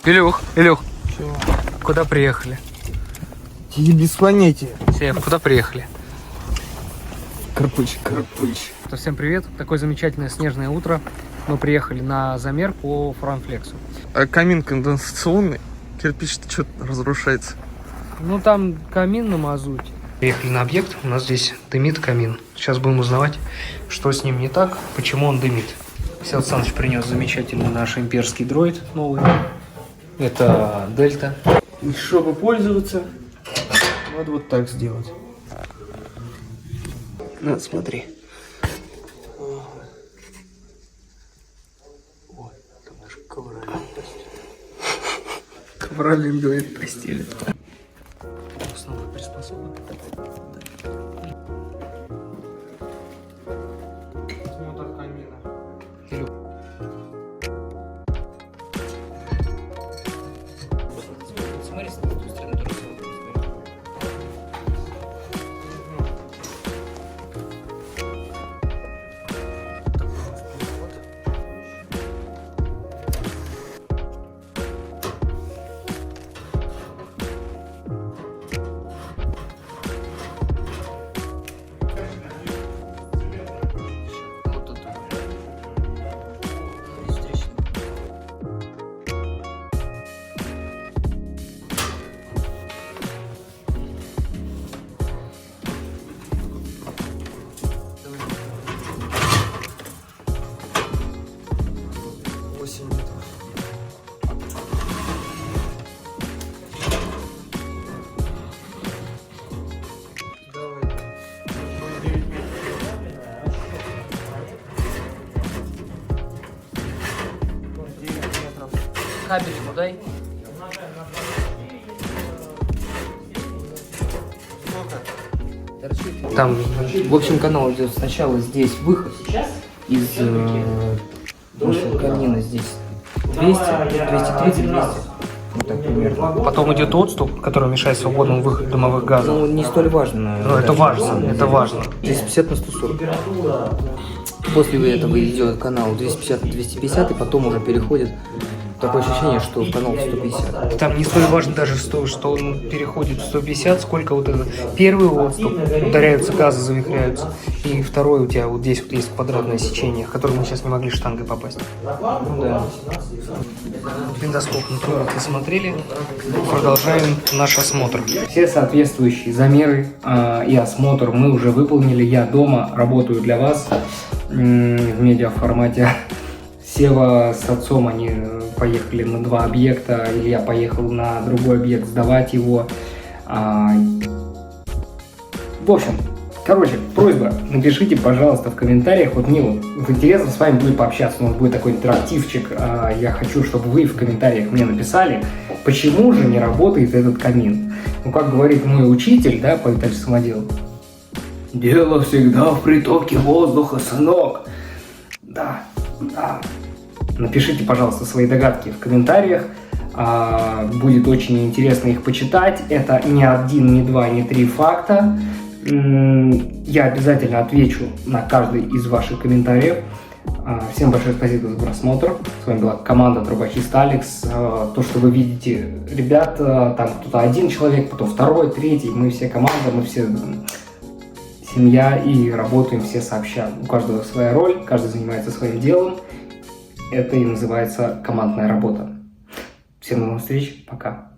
Илюх, Чего? куда приехали? Без понятия. Сев, куда приехали? Карпыч. Всем привет. Такое замечательное снежное утро. Мы приехали на замер по Франфлексу. А камин конденсационный, кирпич-то что-то разрушается. Ну там камин на мазуте. Приехали на объект, у нас здесь дымит камин. Сейчас будем узнавать, что с ним не так, почему он дымит. Алексей Александрович принес замечательный наш имперский дроид новый. Это Дельта. И чтобы пользоваться, надо вот так сделать. На, смотри. Ой, там даже ковролин постелит. Ковролин, говорит, постелит. Основная приспособа. Вот от камина. Смотри, с той стороны тоже. Кабель ему дай. Там, в общем, канал идет сначала здесь выход из нашего камина, здесь 200, 230, 200. Вот так примерно. Потом идет отступ, который мешает свободному выходу дымовых газов. Ну, не столь важно. Но это важно, это важно. 250 на 140. После этого идет канал 250 на 250, и потом уже переходит. Такое ощущение, что в канал 150. Там не столь важно даже, что он переходит в 150, сколько вот это. Первый отступ, ударяются газы, завихряются. И второй у тебя вот здесь вот есть квадратное сечение, в которое мы сейчас не могли штангой попасть. Ну да. Виндоскоп мы посмотрели. Продолжаем наш осмотр. Все соответствующие замеры и осмотр мы уже выполнили. Я дома работаю для вас в медиаформате. Сева с отцом, они поехали на 2 объекта, Илья поехал на другой объект сдавать его. В общем, просьба, напишите, пожалуйста, в комментариях, вот мне вот интересно с вами будет пообщаться, у нас будет такой интерактивчик, я хочу, чтобы вы в комментариях мне написали, почему же не работает этот камин. Ну, как говорит мой учитель, да, по итальянскому делу, дело всегда в притоке воздуха, сынок. Да. Напишите, пожалуйста, свои догадки в комментариях. Будет очень интересно их почитать. Это не 1, не 2, не 3 факта. Я обязательно отвечу на каждый из ваших комментариев. Всем большое спасибо за просмотр. С вами была команда Трубочист Алекс. То, что вы видите, ребят, там кто-то один человек, потом второй, третий. Мы все команда, мы все семья и работаем все сообща. У каждого своя роль, каждый занимается своим делом. Это и называется командная работа. Всем новых встреч, пока.